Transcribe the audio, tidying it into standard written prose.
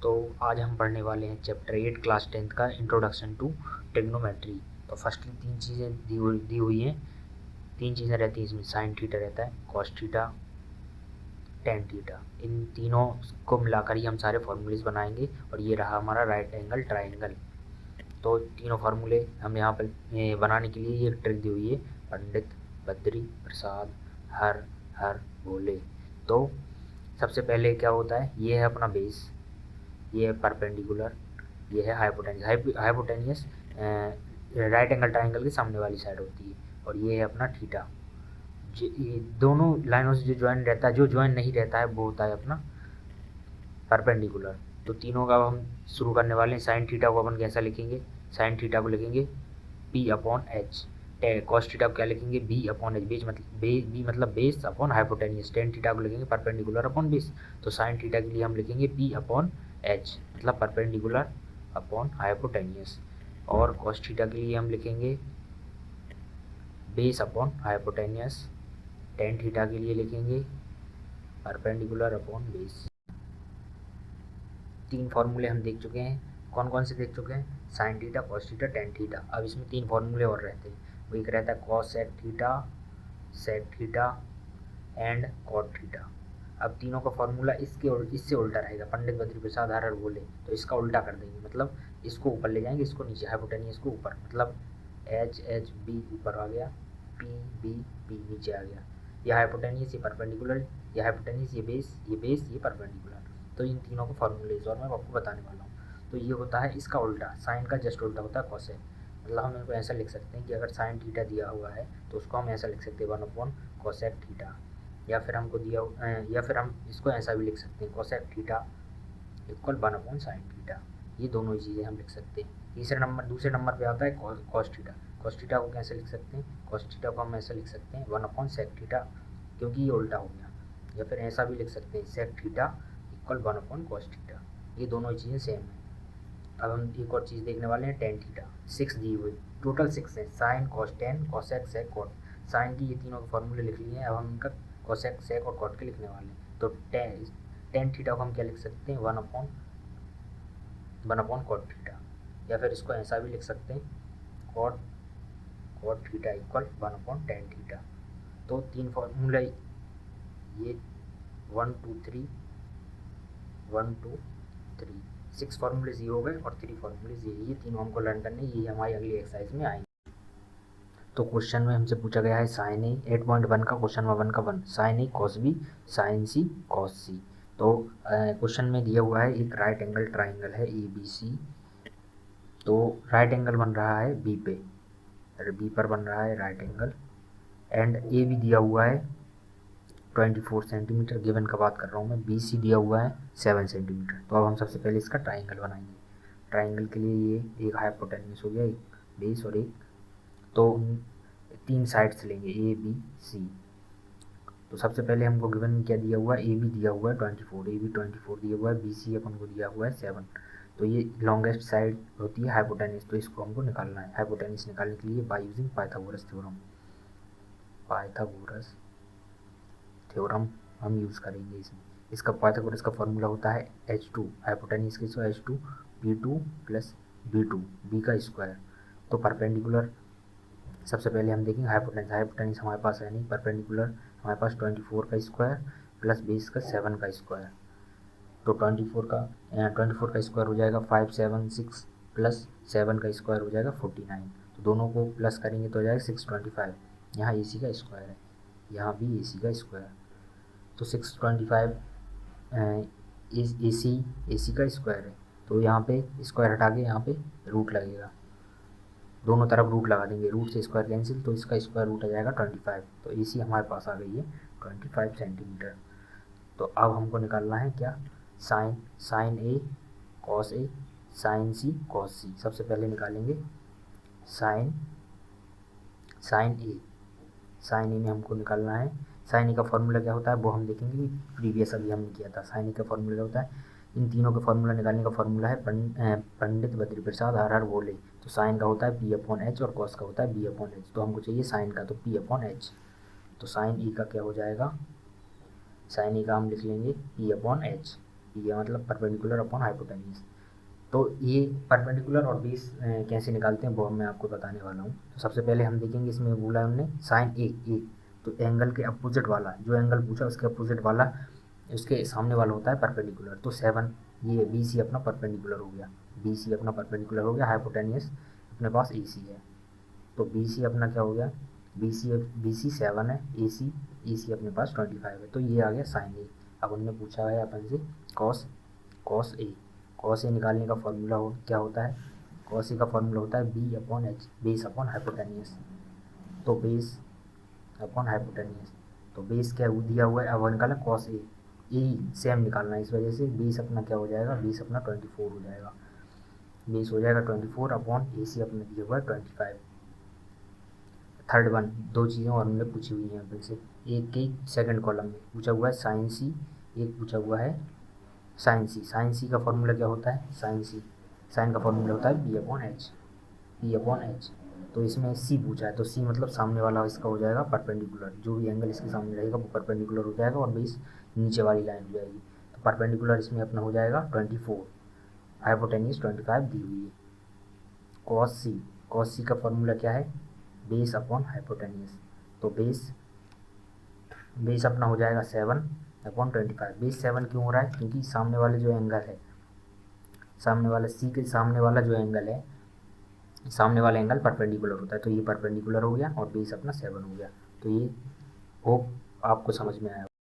तो आज हम पढ़ने वाले हैं चैप्टर 8 क्लास 10th का इंट्रोडक्शन टू ट्रिग्नोमेट्री। तो फर्स्ट की तीन चीज़ें दी हुई हैं। तीन चीज़ें रहती हैं इसमें, साइन थीटा रहता है, कॉस थीटा, टेन थीटा। इन तीनों को मिलाकर ही हम सारे फार्मूलेज बनाएंगे और ये रहा हमारा राइट एंगल ट्राइंगल। तो तीनों फार्मूले हम यहाँ पर बनाने के लिए ये ट्रिक दी हुई है, पंडित बद्री प्रसाद हर हर बोले। तो सबसे पहले क्या होता है, ये है अपना बेस, ये है परपेंडिकुलर, ये है hypotenuse. Hypotenuse right angle triangle के सामने वाली साइड होती है, और ये है अपना थीटा। ये दोनों लाइनों से जो ज्वाइन रहता है, जो ज्वाइन नहीं रहता है वो होता है अपना परपेंडिकुलर। तो तीनों का हम शुरू करने वाले हैं। साइन थीटा को अपन कैसा लिखेंगे, साइन थीटा को लिखेंगे P upon H. Cos theta को क्या लिखेंगे, बी अपॉन एच। बी मतलब base upon hypotenuse. Tan theta को लिखेंगे परपेंडिकुलर अपॉन बेस। तो साइन थीटा के लिए हम लिखेंगे पी अपॉन एच मतलब परपेंडिकुलर अपॉन हाइपोटेनियस, और कॉस थीटा के लिए हम लिखेंगे base upon hypotenuse. Tan theta के लिए लिखेंगे परपेंडिकुलर अपॉन बेस। तीन फार्मूले हम देख चुके हैं। कौन कौन से देख चुके हैं, sine theta, cos theta, tan theta. अब इसमें तीन फार्मूले और रहते हैं। वो एक रहता है cos sec theta, sec theta and cot theta. अब तीनों का फार्मूला इससे उल्टा रहेगा। पंडित बद्री प्रसाद हर बोले तो इसका उल्टा कर देंगे, मतलब इसको ऊपर ले जाएंगे, इसको नीचे, हाइपोटेनियस को ऊपर, मतलब एच एच बी ऊपर आ गया, पी बी पी नीचे आ गया। ये हाइपोटेनियस, ये परपेंडिकुलर, ये हाइपोटेनियस, ये बेस, ये बेस, ये परपेंडिकुलर। तो इन तीनों को फार्मूलेज और मैं आपको बताने वाला हूँ। तो ये होता है इसका उल्टा, साइन का जस्ट उल्टा होता है कॉसेक। मतलब हम इनको ऐसा लिख सकते हैं कि अगर साइन थीटा दिया हुआ है तो उसको हम ऐसा लिख सकते हैं 1 अपॉन कॉसेक थीटा, या फिर हमको या फिर हम इसको ऐसा भी लिख सकते हैं cosec theta equal 1 upon sine theta. ये दोनों ही चीज़ें हम लिख सकते हैं। दूसरे नंबर पे आता है कॉस थीटा। कॉस थीटा को कैसे लिख सकते हैं, कॉस थीटा को हम ऐसे लिख सकते हैं 1 अपॉन सेक थीटा, क्योंकि ये उल्टा हो गया। या फिर ऐसा भी लिख सकते हैं sec theta equal 1 upon cos theta. ये दोनों ही चीज़ें सेम है। अब हम एक और चीज़ देखने वाले हैं, टेन थीटा। 6 दी हुई, टोटल 6 है, sine cos tan cosec sec cot. Sine की ये तीनों के फॉर्मूले लिख लिए हैं। अब हम इनका कॉसेक सेक और कॉट के लिखने वाले हैं। तो टेन थीटा को हम क्या लिख सकते हैं, 1 अपॉन कॉट थीटा, या फिर इसको ऐसा भी लिख सकते हैं cot cot theta equal 1 upon tan theta. तो तीन फॉर्मूला ये 1 2 3 1 2 3 6 फार्मूलेज ये हो गए और 3 फार्मूलेज ये तीनों हमको लर्न करने, ये हमारी अगली एक्सरसाइज में आएंगे। तो क्वेश्चन में हमसे पूछा गया है साइन ए 8.1 का, क्वेश्चन में 1 का 1, साइन ए कॉस बी साइन सी कॉस सी। तो क्वेश्चन में दिया हुआ है एक राइट एंगल ट्राइंगल है ए बी सी। तो राइट एंगल बन रहा है बी पे, बी पर बन रहा है राइट एंगल, एंड ए भी दिया हुआ है 24 सेंटीमीटर, गिवन का बात कर रहा हूँ मैं। बी सी दिया हुआ है 7 सेंटीमीटर। तो अब हम सबसे पहले इसका ट्राइंगल बनाएंगे। ट्राइंगल के लिए ये एक हाइपोटेन्यूस हो गया, एक बेस और एक, तो तीन साइड्स लेंगे ए बी सी। तो सबसे पहले हमको गिवन में क्या दिया हुआ है, ए बी दिया हुआ है 24, ए बी 24 दिया हुआ है, बी सी अपन को दिया हुआ है 7। तो ये लॉन्गेस्ट साइड होती है हाइपोटेन्यूस, तो इसको हमको निकालना है। हाइपोटेन्यूस निकालने के लिए by using Pythagoras theorem, Pythagoras theorem हम यूज़ करेंगे इसमें। इसका पाइथागोरस का फॉर्मूला होता है H2, हाइपोटेन्यूस के लिए H2 P2 plus B2 B का स्क्वायर। तो परपेंडिकुलर सबसे पहले हम देखेंगे हाइपोटेन्यूस हमारे पास है नहीं, परपेंडिकुलर हमारे पास 24 का स्क्वायर प्लस बेस का 7 का स्क्वायर। तो 24 का स्क्वायर हो जाएगा 576 प्लस 7 का स्क्वायर हो जाएगा 49। तो दोनों को प्लस करेंगे तो हो जाएगा 625। यहाँ ए सी का स्क्वायर है, यहाँ भी ए सी का स्क्वायर। तो 625 ए सी का स्क्वायर है, तो यहाँ पे स्क्वायर हटा के यहाँ पे रूट लगेगा, दोनों तरफ रूट लगा देंगे, रूट से स्क्वायर कैंसिल, तो इसका स्क्वायर रूट आ जाएगा 25। तो ए सी हमारे पास आ गई है 25 सेंटीमीटर। तो अब हमको निकालना है क्या, sign A cos A sign C cos सी। सबसे पहले निकालेंगे साइन ए में हमको निकालना है। साइन ए का फॉर्मूला क्या होता है वो हम देखेंगे, प्रीवियस अभी हमने किया था। साइन ए का फॉर्मूला क्या होता है, इन तीनों का फॉर्मूला निकालने का फॉर्मूला है पंडित बद्री प्रसाद हर हर बोले। तो साइन का होता है पी अपॉन एच और कॉस का होता है बी अपॉन एच। तो हमको चाहिए साइन का, तो पी अपॉन एच। तो साइन ई का क्या हो जाएगा, साइन ई का हम लिख लेंगे पी अपॉन एच। ये मतलब परपेंडिकुलर अपॉन हाइपोटेन्यूज। तो ये परपेंडिकुलर और बेस कैसे निकालते हैं वो मैं आपको बताने वाला हूँ। तो सबसे पहले हम देखेंगे, इसमें बोला है हमने साइन ए, तो एंगल के अपोजिट वाला, जो एंगल पूछा उसके अपोजिट वाला, उसके सामने वाला होता है परपेंडिकुलर। तो 7, ये बी सी अपना परपेंडिकुलर हो गया, बी सी अपना परपेंडिकुलर हो गया, हाइपोटेनियस अपने पास ए सी है। तो बी सी अपना क्या हो गया, बी सी 7 है, ए सी अपने पास 25 है। तो ये आ गया साइन ए। अब उनने पूछा है अपन से कॉस कॉस ए निकालने का फॉर्मूला क्या होता है, कॉस ए का फॉर्मूला होता है B upon H, base upon hypotenuse. तो बेस अपॉन हाइपोटेनियस, तो बेस क्या दिया हुआ है, अब निकाला कॉस ए, सेम निकालना है, इस वजह से बेस अपना क्या हो जाएगा, बेस अपना 24 हो जाएगा, बेस हो जाएगा 24 अपॉन ए सी अपना दिया हुआ है 25। थर्ड वन, दो चीज़ें और हमने पूछी हुई हैं अपन से, एक के सेकंड कॉलम में पूछा हुआ है साइन सी, एक पूछा हुआ है साइन सी। साइन सी का फॉर्मूला क्या होता है, साइन का फॉर्मूला होता है बी अपॉन एच। तो इसमें सी पूछा है, तो सी मतलब सामने वाला इसका हो जाएगा परपेंडिकुलर, जो भी एंगल इसके सामने रहेगा वो परपेंडिकुलर हो जाएगा और बेस नीचे वाली लाइन हो जाएगी। तो परपेंडिकुलर इसमें अपना हो जाएगा 24, हाइपोटेन्यूज 25 दी हुई है। कॉस सी का फॉर्मूला क्या है, बेस अपॉन हाइपोटेन्यूज। तो बेस अपना हो जाएगा 7 अपॉन 25। बेस 7 क्यों हो रहा है, क्योंकि सामने वाले जो एंगल है, सामने वाला सी के सामने वाला जो एंगल है, सामने वाला एंगल परपेंडिकुलर होता है, तो ये परपेंडिकुलर हो गया और बेस अपना 7 हो गया। तो ये होप आपको समझ में आया।